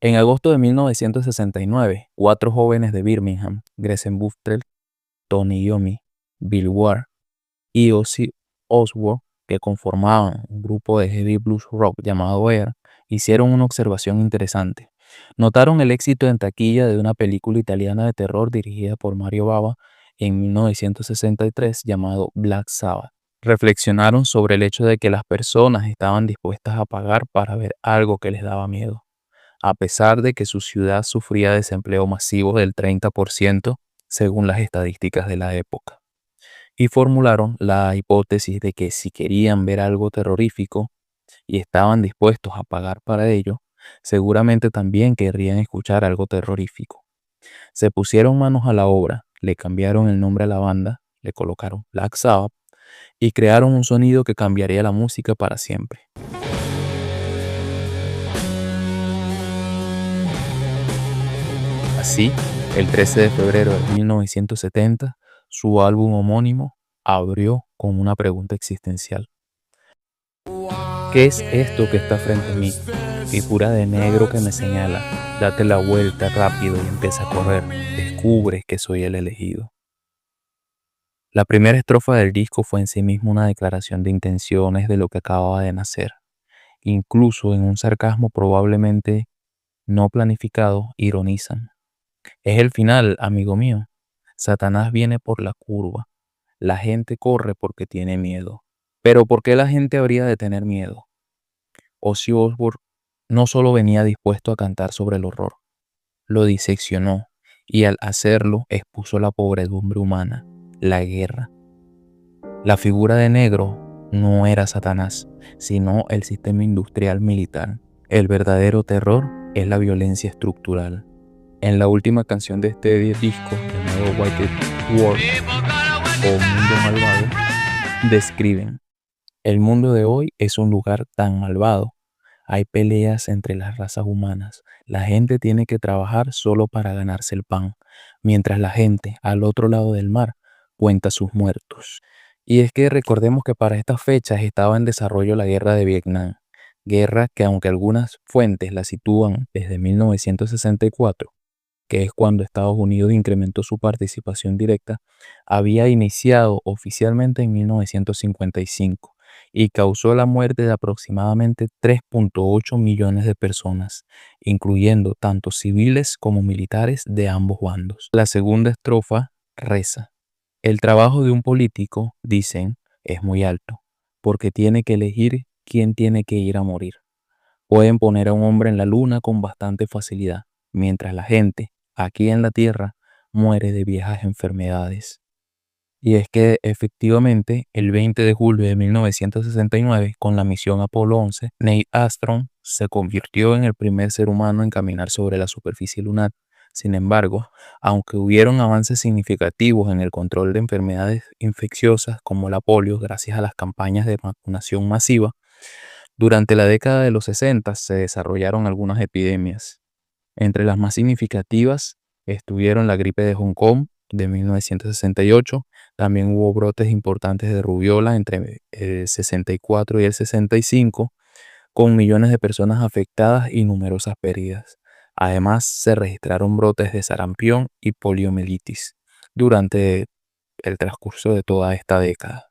En agosto de 1969, cuatro jóvenes de Birmingham, Gretchen Butler, Tony Iommi, Bill Ward y Ozzy Osbourne, que conformaban un grupo de heavy blues rock llamado Air, hicieron una observación interesante. Notaron el éxito en taquilla de una película italiana de terror dirigida por Mario Bava en 1963 llamado Black Sabbath. Reflexionaron sobre el hecho de que las personas estaban dispuestas a pagar para ver algo que les daba miedo, a pesar de que su ciudad sufría desempleo masivo del 30% según las estadísticas de la época, y formularon la hipótesis de que si querían ver algo terrorífico y estaban dispuestos a pagar para ello, seguramente también querrían escuchar algo terrorífico. Se pusieron manos a la obra, le cambiaron el nombre a la banda, le colocaron Black Sabbath y crearon un sonido que cambiaría la música para siempre. Así, el 13 de febrero de 1970, su álbum homónimo abrió con una pregunta existencial. ¿Qué es esto que está frente a mí? Figura de negro que me señala. Date la vuelta rápido y empieza a correr. Descubres que soy el elegido. La primera estrofa del disco fue en sí misma una declaración de intenciones de lo que acababa de nacer. Incluso en un sarcasmo probablemente no planificado, ironizan. Es el final, amigo mío. Satanás viene por la curva. La gente corre porque tiene miedo. Pero ¿por qué la gente habría de tener miedo? Ozzy Osbourne no solo venía dispuesto a cantar sobre el horror, lo diseccionó y al hacerlo expuso la pobredumbre humana, la guerra. La figura de negro no era Satanás, sino el sistema industrial militar. El verdadero terror es la violencia estructural. En la última canción de este disco, llamado Wicked World o Mundo Malvado, describen: el mundo de hoy es un lugar tan malvado. Hay peleas entre las razas humanas. La gente tiene que trabajar solo para ganarse el pan, mientras la gente al otro lado del mar cuenta sus muertos. Y es que recordemos que para estas fechas estaba en desarrollo la guerra de Vietnam, guerra que aunque algunas fuentes la sitúan desde 1964, que es cuando Estados Unidos incrementó su participación directa, había iniciado oficialmente en 1955 y causó la muerte de aproximadamente 3.8 millones de personas, incluyendo tanto civiles como militares de ambos bandos. La segunda estrofa reza: el trabajo de un político, dicen, es muy alto, porque tiene que elegir quién tiene que ir a morir. Pueden poner a un hombre en la luna con bastante facilidad, mientras la gente, aquí en la Tierra, muere de viejas enfermedades. Y es que efectivamente, el 20 de julio de 1969, con la misión Apolo 11, Neil Armstrong se convirtió en el primer ser humano en caminar sobre la superficie lunar. Sin embargo, aunque hubieron avances significativos en el control de enfermedades infecciosas como la polio gracias a las campañas de vacunación masiva, durante la década de los 60 se desarrollaron algunas epidemias. Entre las más significativas estuvieron la gripe de Hong Kong de 1968. También hubo brotes importantes de rubiola entre el 64 y el 65, con millones de personas afectadas y numerosas pérdidas. Además, se registraron brotes de sarampión y poliomielitis durante el transcurso de toda esta década.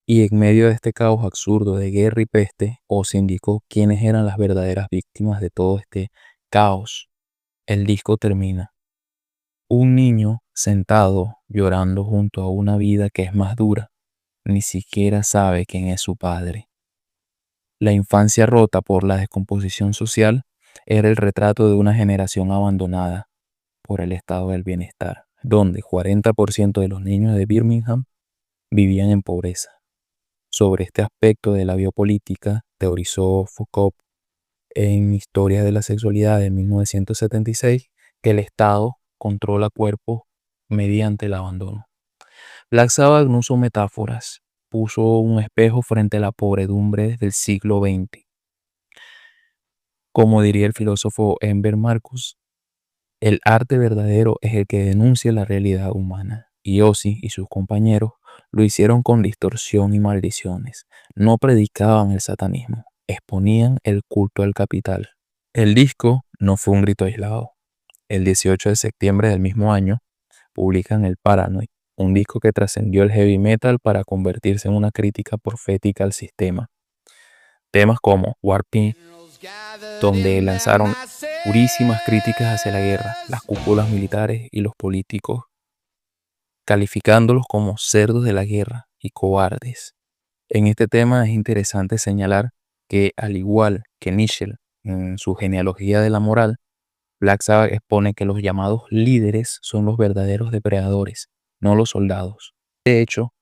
Y en medio de este caos absurdo de guerra y peste, os indicó quiénes eran las verdaderas víctimas de todo este caos. El disco termina: un niño sentado llorando junto a una vida que es más dura, ni siquiera sabe quién es su padre. La infancia rota por la descomposición social era el retrato de una generación abandonada por el estado del bienestar, donde 40% de los niños de Birmingham vivían en pobreza. Sobre este aspecto de la biopolítica teorizó Foucault en Historia de la Sexualidad de 1976 que el Estado controla cuerpos mediante el abandono. Black Sabbath no usó metáforas, puso un espejo frente a la pobredumbre del siglo XX. Como diría el filósofo Enver Marcus, el arte verdadero es el que denuncia la realidad humana. Y Ozzy y sus compañeros lo hicieron con distorsión y maldiciones. No predicaban el satanismo, exponían el culto al capital. El disco no fue un grito aislado. El 18 de septiembre del mismo año publican el Paranoid, un disco que trascendió el heavy metal para convertirse en una crítica profética al sistema. Temas como Warpaint, donde lanzaron purísimas críticas hacia la guerra, las cúpulas militares y los políticos, calificándolos como cerdos de la guerra y cobardes. En este tema es interesante señalar que, al igual que Nietzsche en su genealogía de la moral, Black Sabbath expone que los llamados líderes son los verdaderos depredadores, no los soldados. De hecho,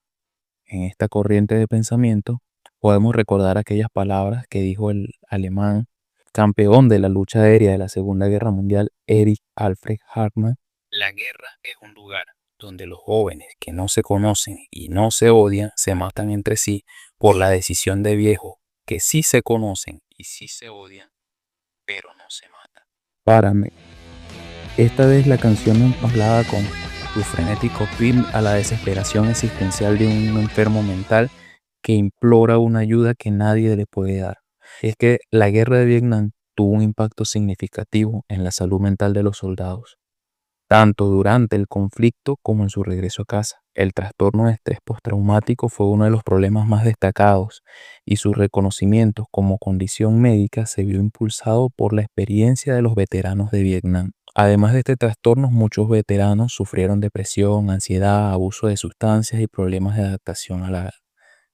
en esta corriente de pensamiento podemos recordar aquellas palabras que dijo el alemán campeón de la lucha aérea de la Segunda Guerra Mundial, Erich Alfred Hartmann: la guerra es un lugar donde los jóvenes que no se conocen y no se odian se matan entre sí por la decisión de viejos que sí se conocen y sí se odian, pero no se matan. Párame. Esta vez la canción emparlada con su frenético beat a la desesperación existencial de un enfermo mental que implora una ayuda que nadie le puede dar. Es que la guerra de Vietnam tuvo un impacto significativo en la salud mental de los soldados, tanto durante el conflicto como en su regreso a casa. El trastorno de estrés postraumático fue uno de los problemas más destacados y su reconocimiento como condición médica se vio impulsado por la experiencia de los veteranos de Vietnam. Además de este trastorno, muchos veteranos sufrieron depresión, ansiedad, abuso de sustancias y problemas de adaptación a la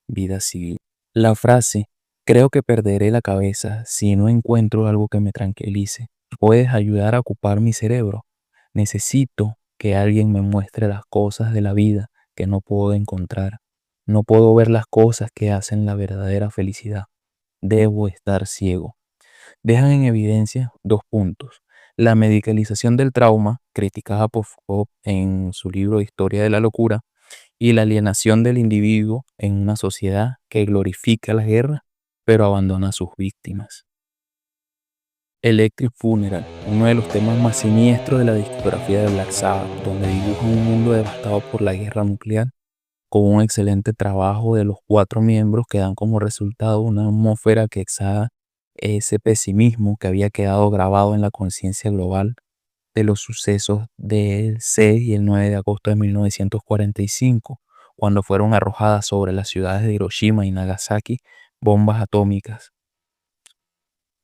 vida civil. La frase "creo que perderé la cabeza si no encuentro algo que me tranquilice" puedes ayudar a ocupar mi cerebro. Necesito que alguien me muestre las cosas de la vida que no puedo encontrar. No puedo ver las cosas que hacen la verdadera felicidad. Debo estar ciego. Dejan en evidencia dos puntos: la medicalización del trauma, criticada por Foucault en su libro Historia de la locura, y la alienación del individuo en una sociedad que glorifica la guerra pero abandona a sus víctimas. Electric Funeral, uno de los temas más siniestros de la discografía de Black Sabbath, donde dibuja un mundo devastado por la guerra nuclear, con un excelente trabajo de los 4 miembros que dan como resultado una atmósfera que exhala ese pesimismo que había quedado grabado en la conciencia global de los sucesos del 6 y el 9 de agosto de 1945, cuando fueron arrojadas sobre las ciudades de Hiroshima y Nagasaki bombas atómicas.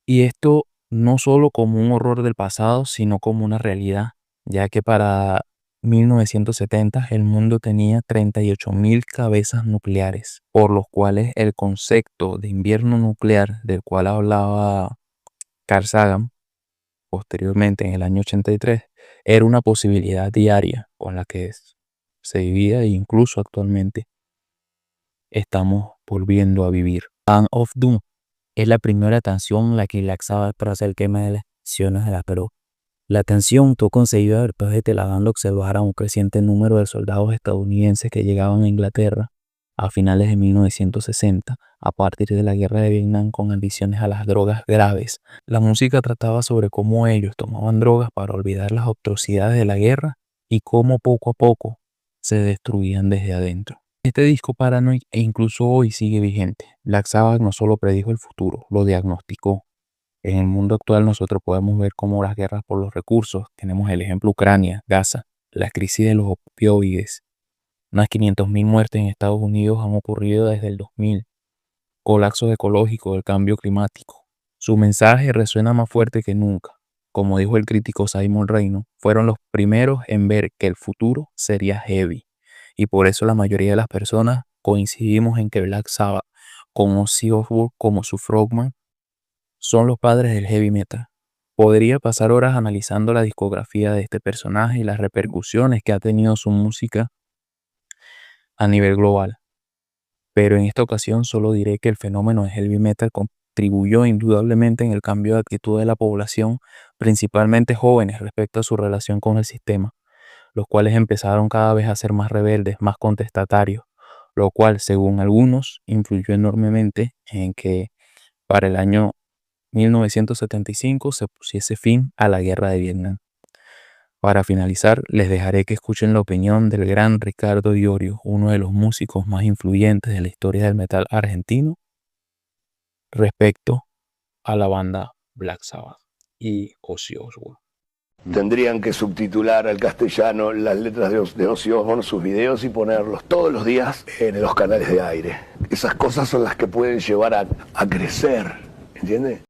Y esto no solo como un horror del pasado, sino como una realidad, ya que para 1970 el mundo tenía 38.000 cabezas nucleares, por los cuales el concepto de invierno nuclear del cual hablaba Carl Sagan posteriormente en el año 83 era una posibilidad diaria con la que se vivía e incluso actualmente estamos volviendo a vivir. Band of Doom es la primera canción en la que Black Sabbath tras el quema de las emisiones de la Perú. La canción fue concebida después de que la banda observara un creciente número de soldados estadounidenses que llegaban a Inglaterra a finales de 1960 a partir de la guerra de Vietnam con adicciones a las drogas graves. La música trataba sobre cómo ellos tomaban drogas para olvidar las atrocidades de la guerra y cómo poco a poco se destruían desde adentro. Este disco Paranoid incluso hoy sigue vigente. Black Sabbath no solo predijo el futuro, lo diagnosticó. En el mundo actual nosotros podemos ver cómo las guerras por los recursos, tenemos el ejemplo Ucrania, Gaza, la crisis de los opioides, unas 500.000 muertes en Estados Unidos han ocurrido desde el 2000, colapso ecológico, el cambio climático. Su mensaje resuena más fuerte que nunca. Como dijo el crítico Simon Reynolds, fueron los primeros en ver que el futuro sería heavy. Y por eso la mayoría de las personas coincidimos en que Black Sabbath, con Ozzy Osbourne como su frontman, son los padres del heavy metal. Podría pasar horas analizando la discografía de este personaje y las repercusiones que ha tenido su música a nivel global, pero en esta ocasión solo diré que el fenómeno del heavy metal contribuyó indudablemente en el cambio de actitud de la población, principalmente jóvenes, respecto a su relación con el sistema, los cuales empezaron cada vez a ser más rebeldes, más contestatarios, lo cual, según algunos, influyó enormemente en que para el año 1975 se pusiese fin a la guerra de Vietnam. Para finalizar, les dejaré que escuchen la opinión del gran Ricardo Iorio, uno de los músicos más influyentes de la historia del metal argentino, respecto a la banda Black Sabbath. y Ozzy Osbourne. Tendrían que subtitular al castellano las letras de Ozzy Osbourne, sus videos, y ponerlos todos los días en los canales de aire. Esas cosas son las que pueden llevar a crecer, ¿entiendes?